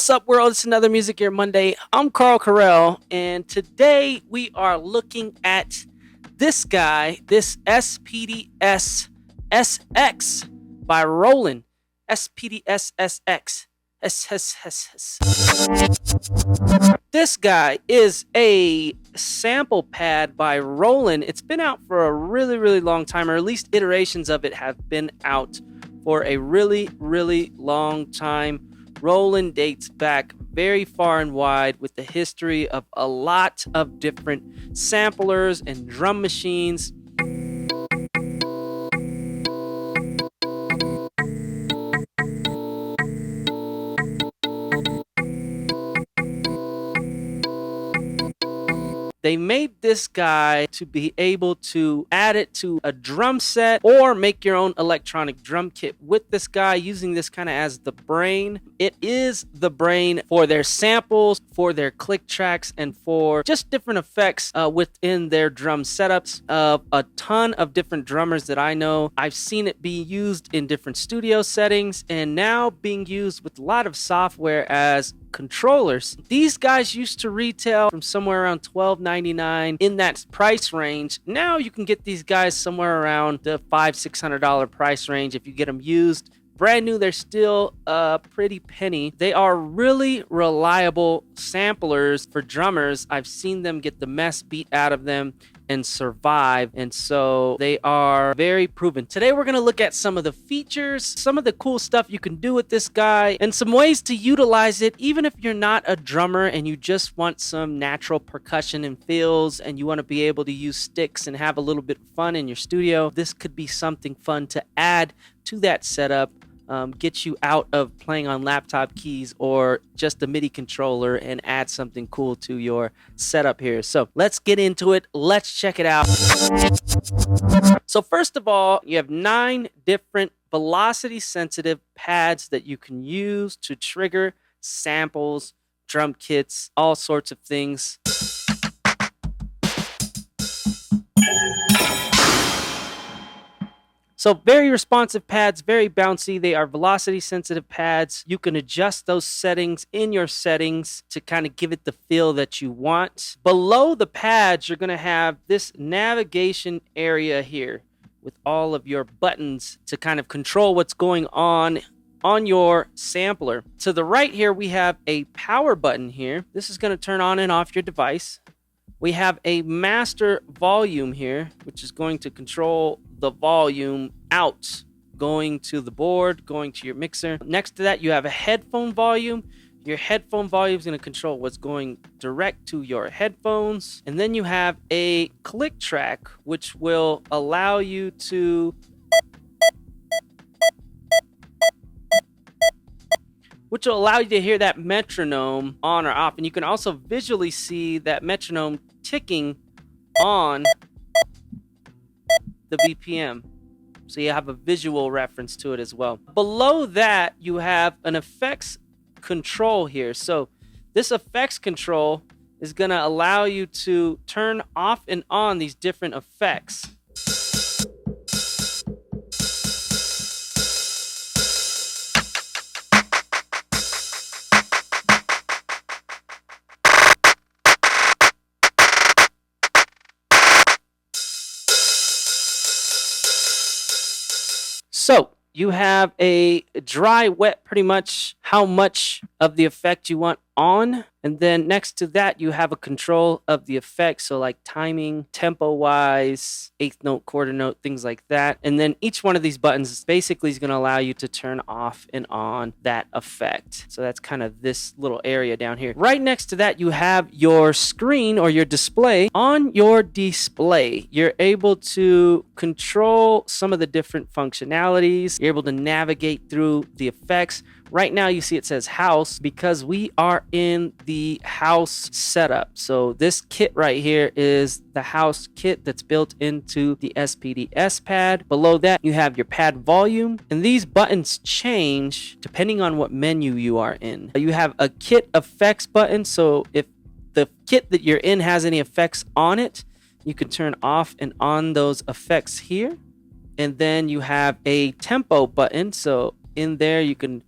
What's up, world? It's another Music Gear Monday. I'm Carl Carell, and today we are looking at this guy, this Spd-Sx by Roland. Spd-Sx. This guy is a sample pad by Roland. It's been out for a really long time, or at least iterations of it have been out for a really long time. Roland dates back very far and wide with the history of a lot of different samplers and drum machines. They made this guy to be able to add it to a drum set or make your own electronic drum kit with this guy, using this kind of as the brain. It is the brain for their samples, for their click tracks, and for just different effects within their drum setups of a ton of different drummers that I know. I've seen it be used in different studio settings and now being used with a lot of software as controllers. These guys used to retail from somewhere around $12.99 in that price range. Now you can get these guys somewhere around the $500-600 price range if you get them used. Brand new, they're still a pretty penny. They are really reliable samplers for drummers. I've seen them get the mess beat out of them and survive, and so they are very proven. Today we're going to look at some of the features, some of the cool stuff you can do with this guy, and some ways to utilize it even if you're not a drummer and you just want some natural percussion and fills and you want to be able to use sticks and have a little bit of fun in your studio. This could be something fun to add to that setup. Get you out of playing on laptop keys or just a MIDI controller and add something cool to your setup here. So let's get into it. Let's check it out. So first of all, you have 9 different velocity sensitive pads that you can use to trigger samples, drum kits, all sorts of things. So very responsive pads, very bouncy. They are velocity sensitive pads. You can adjust those settings in your settings to kind of give it the feel that you want. Below the pads, you're going to have this navigation area here with all of your buttons to kind of control what's going on your sampler. To the right here, we have a power button here. This is going to turn on and off your device. We have a master volume here, which is going to control the volume out, going to the board, going to your mixer. Next to that, you have a headphone volume. Your headphone volume is going to control what's going direct to your headphones. And then you have a click track, which will allow you to hear that metronome on or off. And you can also visually see that metronome ticking on the BPM. So you have a visual reference to it as well. Below that, you have an effects control here. So this effects control is going to allow you to turn off and on these different effects. So you have a dry, wet, pretty much how much of the effect you want on. And then next to that, you have a control of the effects. So like timing, tempo wise, 8th note, quarter note, things like that. And then each one of these buttons basically is going to allow you to turn off and on that effect. So that's kind of this little area down here. Right next to that, you have your screen or your display. On your display, you're able to control some of the different functionalities. You're able to navigate through the effects. Right now you see it says house because we are in the house setup. So this kit right here is the house kit that's built into the Spd-Sx pad. Below that you have your pad volume, and these buttons change depending on what menu you are in. You have a kit effects button, so if the kit that you're in has any effects on it, you can turn off and on those effects here. And then you have a tempo button, so in there you can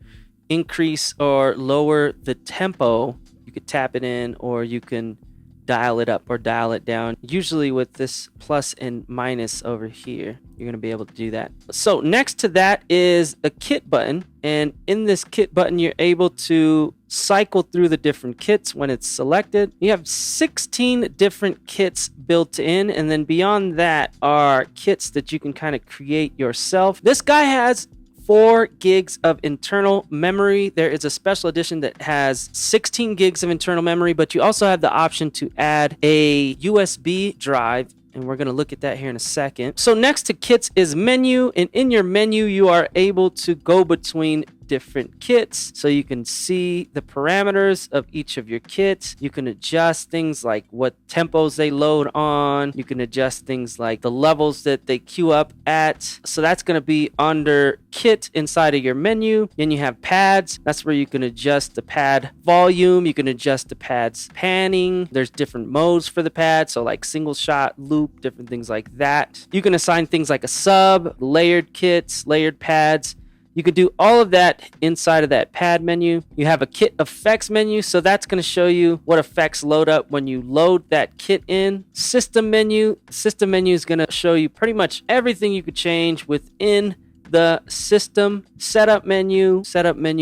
increase or lower the tempo, you could tap it in, or you can dial it up or dial it down. Usually with this plus and minus over here, you're going to be able to do that. So next to that is a kit button, and in this kit button you're able to cycle through the different kits when it's selected. You have 16 different kits built in, and then beyond that are kits that you can kind of create yourself. This guy has 4 gigs of internal memory. There is a special edition that has 16 gigs of internal memory, but you also have the option to add a USB drive, and we're going to look at that here in a second. So next to kits is menu, and in your menu you are able to go between different kits, so you can see the parameters of each of your kits. You can adjust things like what tempos they load on. You can adjust things like the levels that they queue up at. So that's going to be under kit inside of your menu. Then you have pads. That's where you can adjust the pad volume. You can adjust the pad's panning. There's different modes for the pad, so like single shot, loop, different things like that. You can assign things like a sub, layered kits, layered pads. You could do all of that inside of that pad menu. You have a kit effects menu, so that's going to show you what effects load up when you load that kit in. System menu is going to show you pretty much everything you could change within the system. Setup menu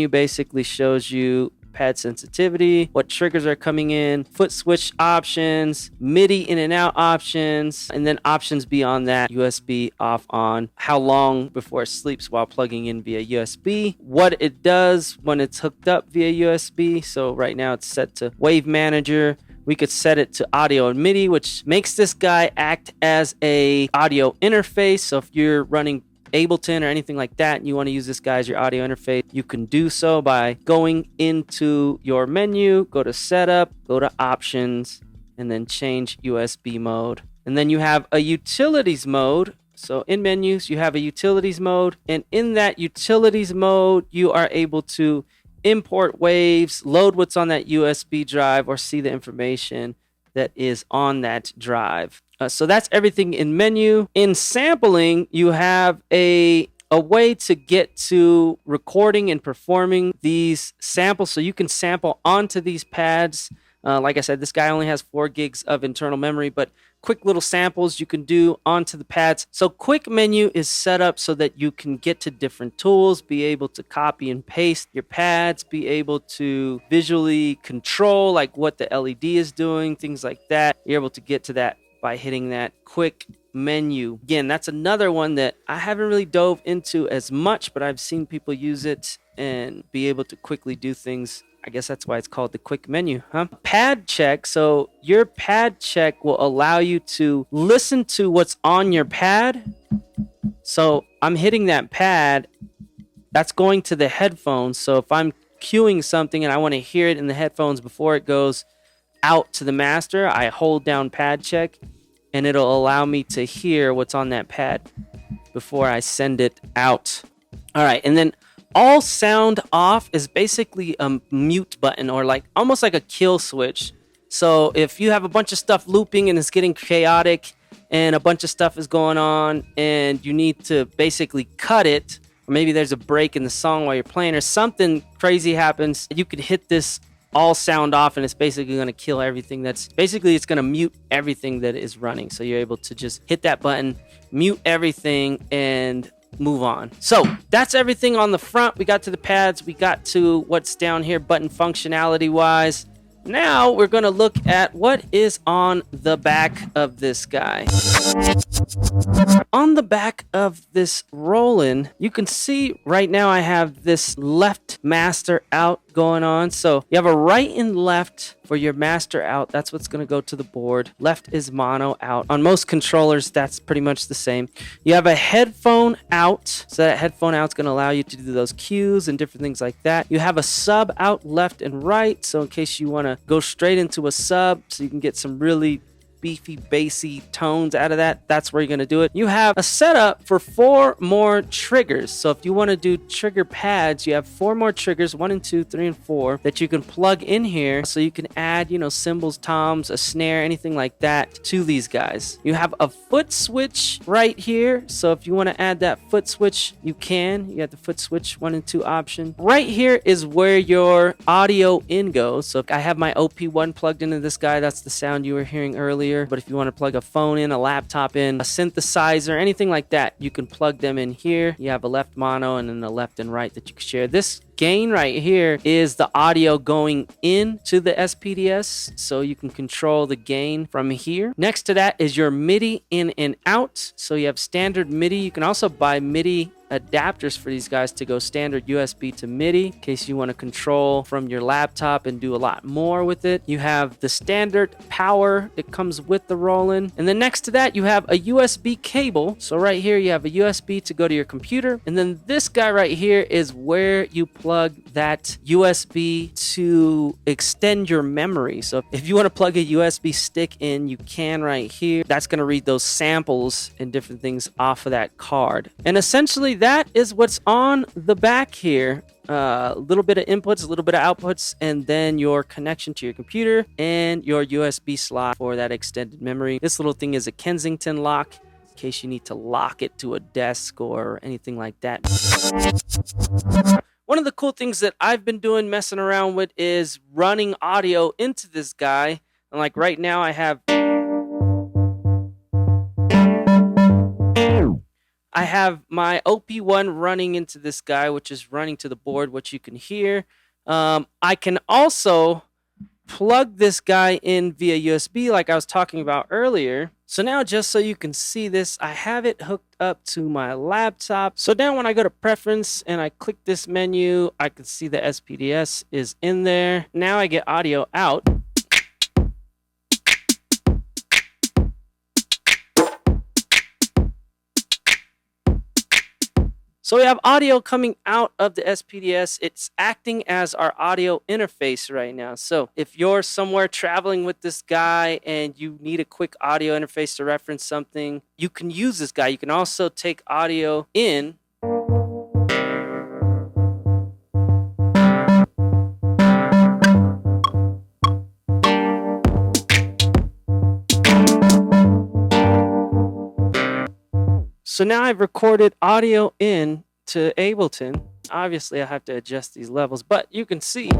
basically shows you pad sensitivity, what triggers are coming in, foot switch options, MIDI in and out options, and then options beyond that: USB off on, how long before it sleeps while plugging in via USB, what it does when it's hooked up via USB. So right now it's set to wave manager. We could set it to audio and MIDI, which makes this guy act as a audio interface. So if you're running Ableton or anything like that and you want to use this guy as your audio interface, you can do so by going into your menu, go to setup, go to options, and then change USB mode. And then you have a utilities mode. So in menus you have a utilities mode, and in that utilities mode you are able to import waves, load what's on that USB drive, or see the information that is on that drive. So that's everything in menu. In sampling, you have a way to get to recording and performing these samples, so you can sample onto these pads. Like I said, this guy only has 4 gigs of internal memory, but quick little samples you can do onto the pads. So quick menu is set up so that you can get to different tools, be able to copy and paste your pads, be able to visually control like what the LED is doing, things like that. You're able to get to that by hitting that quick menu. Again, that's another one that I haven't really dove into as much, but I've seen people use it and be able to quickly do things. I guess that's why it's called the quick menu, huh? Pad check. So your pad check will allow you to listen to what's on your pad. So I'm hitting that pad, that's going to the headphones. So if I'm cueing something and I want to hear it in the headphones before it goes out to the master, I hold down pad check and it'll allow me to hear what's on that pad before I send it out. All right, and then all sound off is basically a mute button, or like almost like a kill switch. So if you have a bunch of stuff looping and it's getting chaotic and a bunch of stuff is going on and you need to basically cut it, or maybe there's a break in the song while you're playing or something crazy happens, you could hit this all sound off and it's basically going to kill everything. It's going to mute everything that is running. So you're able to just hit that button, mute everything, and move on. So that's everything on the front. We got to the pads, we got to what's down here button functionality wise. Now we're going to look at what is on the back of this guy. On the back of this Roland, you can see right now I have this left master out going on. So you have a right and left for your master out. That's what's going to go to the board. Left is mono out. On most controllers, that's pretty much the same. You have a headphone out. So that headphone out is going to allow you to do those cues and different things like that. You have a sub out left and right. So in case you want to go straight into a sub, so you can get some really beefy, bassy tones out of that, that's where you're going to do it. You have a setup for 4 more triggers. So if you want to do trigger pads, you have 4 more triggers, 1 and 2, 3 and 4, that you can plug in here. So you can add, you know, cymbals, toms, a snare, anything like that to these guys. You have a foot switch right here. So if you want to add that foot switch, you can. You got the foot switch 1 and 2 option. Right here is where your audio in goes. So if I have my OP1 plugged into this guy, that's the sound you were hearing earlier. But if you want to plug a phone in, a laptop in, a synthesizer, anything like that, you can plug them in here. You have a left mono and then a left and right that you can share. This gain right here is the audio going into the SPDS, so you can control the gain from here. Next to that is your MIDI in and out. So you have standard MIDI. You can also buy MIDI adapters for these guys to go standard USB to MIDI in case you want to control from your laptop and do a lot more with it. You have the standard power that comes with the Roland, and then next to that you have a USB cable. So right here you have a USB to go to your computer, and then this guy right here is where you plug that USB to extend your memory. So if you want to plug a USB stick in, you can right here. That's going to read those samples and different things off of that card. And essentially that is what's on the back here. A little bit of inputs, a little bit of outputs, and then your connection to your computer and your USB slot for that extended memory. This little thing is a Kensington lock in case you need to lock it to a desk or anything like that. One of the cool things that I've been doing, messing around with, is running audio into this guy. And like right now I have my OP1 running into this guy, which is running to the board, which you can hear. I can also plug this guy in via USB like I was talking about earlier. So now, just so you can see this, I have it hooked up to my laptop. So now when I go to preference and I click this menu, I can see the SPDS is in there. Now I get audio out. So we have audio coming out of the SPDS. It's acting as our audio interface right now. So if you're somewhere traveling with this guy and you need a quick audio interface to reference something, you can use this guy. You can also take audio in. So now I've recorded audio in to Ableton. Obviously, I have to adjust these levels, but you can see.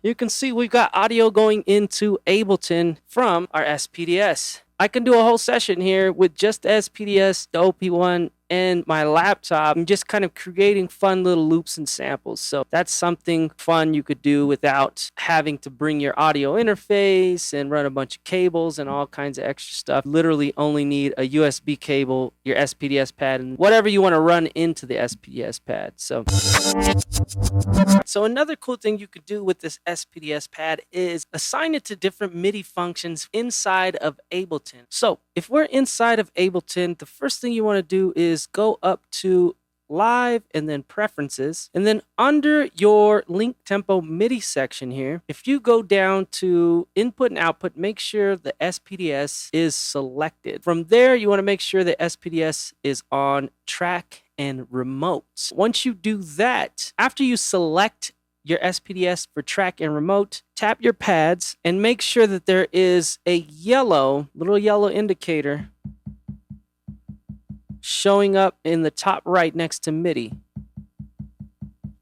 You can see we've got audio going into Ableton from our SPDS. I can do a whole session here with just the SPDS, the OP1, and my laptop, and just kind of creating fun little loops and samples. So that's something fun you could do without having to bring your audio interface and run a bunch of cables and all kinds of extra stuff. Literally only need a USB cable, your SPDS pad, and whatever you want to run into the SPDS pad. So another cool thing you could do with this SPDS pad is assign it to different MIDI functions inside of Ableton. So if we're inside of Ableton, the first thing you want to do is go up to Live and then Preferences, and then under your link tempo MIDI section here, if you go down to Input and Output, make sure the SPDS is selected. From there, you want to make sure the SPDS is on track and remote. Once you do that, after you select your SPDS for track and remote, tap your pads and make sure that there is a little yellow indicator showing up in the top right next to MIDI.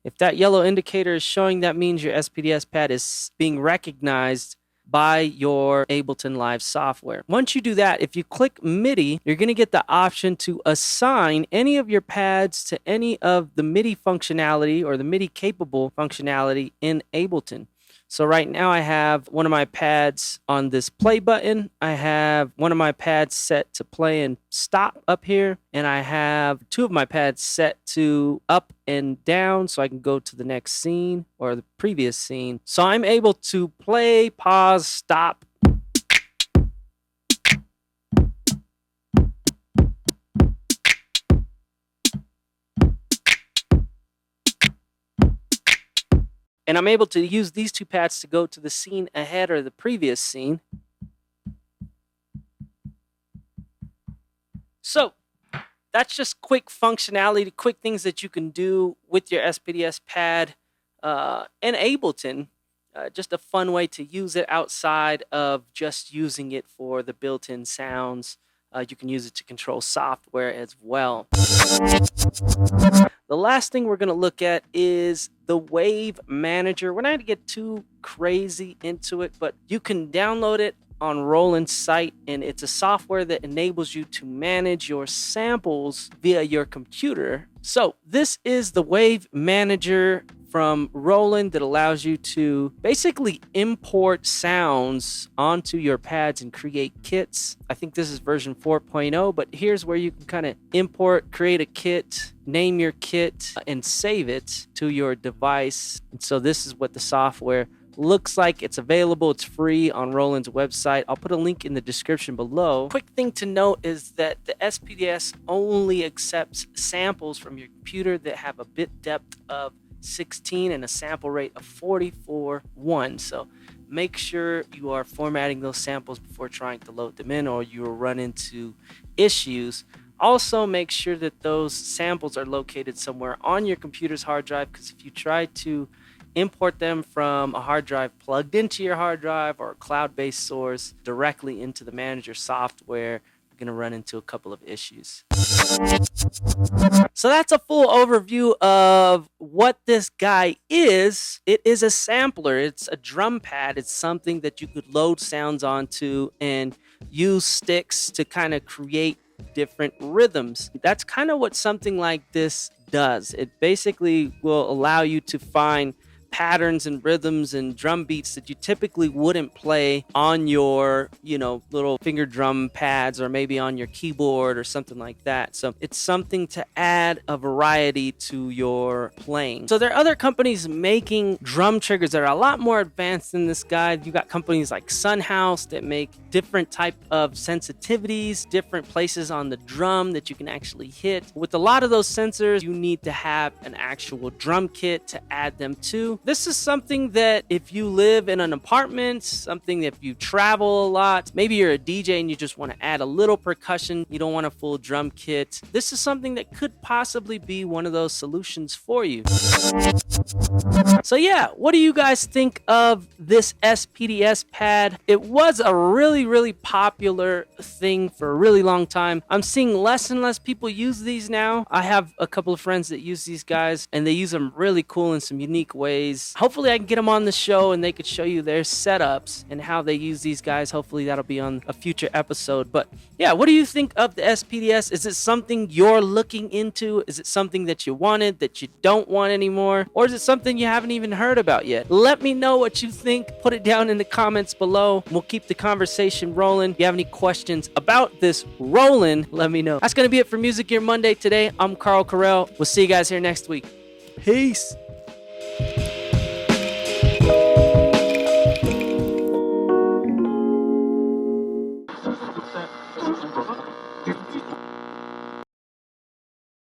If that yellow indicator is showing, that means your SPDS pad is being recognized by your Ableton Live software. Once you do that, if you click MIDI, you're going to get the option to assign any of your pads to any of the MIDI functionality or the MIDI capable functionality in Ableton. So right now I have one of my pads on this play button. I have one of my pads set to play and stop up here. And I have two of my pads set to up and down so I can go to the next scene or the previous scene. So I'm able to play, pause, stop, And I'm able to use these two pads to go to the scene ahead or the previous scene. So that's just quick functionality, quick things that you can do with your SPDS pad in Ableton. Just a fun way to use it outside of just using it for the built-in sounds. You can use it to control software as well. The last thing we're going to look at is the Wave Manager. We're not going to get too crazy into it, but you can download it on Roland's site, and it's a software that enables you to manage your samples via your computer. So this is the Wave Manager from Roland that allows you to basically import sounds onto your pads and create kits. I think this is version 4.0, but here's where you can kind of import, create a kit, name your kit, and save it to your device. And so this is what the software looks like. It's available. It's free on Roland's website. I'll put a link in the description below. Quick thing to note is that the SPDS only accepts samples from your computer that have a bit depth of 16 and a sample rate of 44.1. So make sure you are formatting those samples before trying to load them in, or you will run into issues. Also, make sure that those samples are located somewhere on your computer's hard drive, because if you try to import them from a hard drive plugged into your hard drive or a cloud-based source directly into the manager software, you're going to run into a couple of issues. So that's a full overview of what this guy is. It is a sampler. It's a drum pad. It's something that you could load sounds onto and use sticks to kind of create different rhythms. That's kind of what something like this does. It basically will allow you to find patterns and rhythms and drum beats that you typically wouldn't play on your, little finger drum pads or maybe on your keyboard or something like that. So it's something to add a variety to your playing. So there are other companies making drum triggers that are a lot more advanced than this guy. You got companies like Sunhouse that make different type of sensitivities, different places on the drum that you can actually hit. With a lot of those sensors, you need to have an actual drum kit to add them to. This is something that if you live in an apartment, something that if you travel a lot, maybe you're a DJ and you just want to add a little percussion, you don't want a full drum kit. This is something that could possibly be one of those solutions for you. So yeah, what do you guys think of this SPDS pad? It was a really popular thing for a really long time. I'm seeing less and less people use these now. I have a couple of friends that use these guys, and they use them really cool in some unique ways. Hopefully I can get them on the show and they could show you their setups and how they use these guys. Hopefully that'll be on a future episode. But yeah, what do you think of the SPDS? Is it something you're looking into? Is it something that you wanted that you don't want anymore? Or is it something you haven't even heard about yet? Let me know what you think. Put it down in the comments below. We'll keep the conversation rolling. If you have any questions about this Roland, let me know. That's going to be it for Music Gear Monday today. I'm Carl Carell. We'll see you guys here next week. Peace.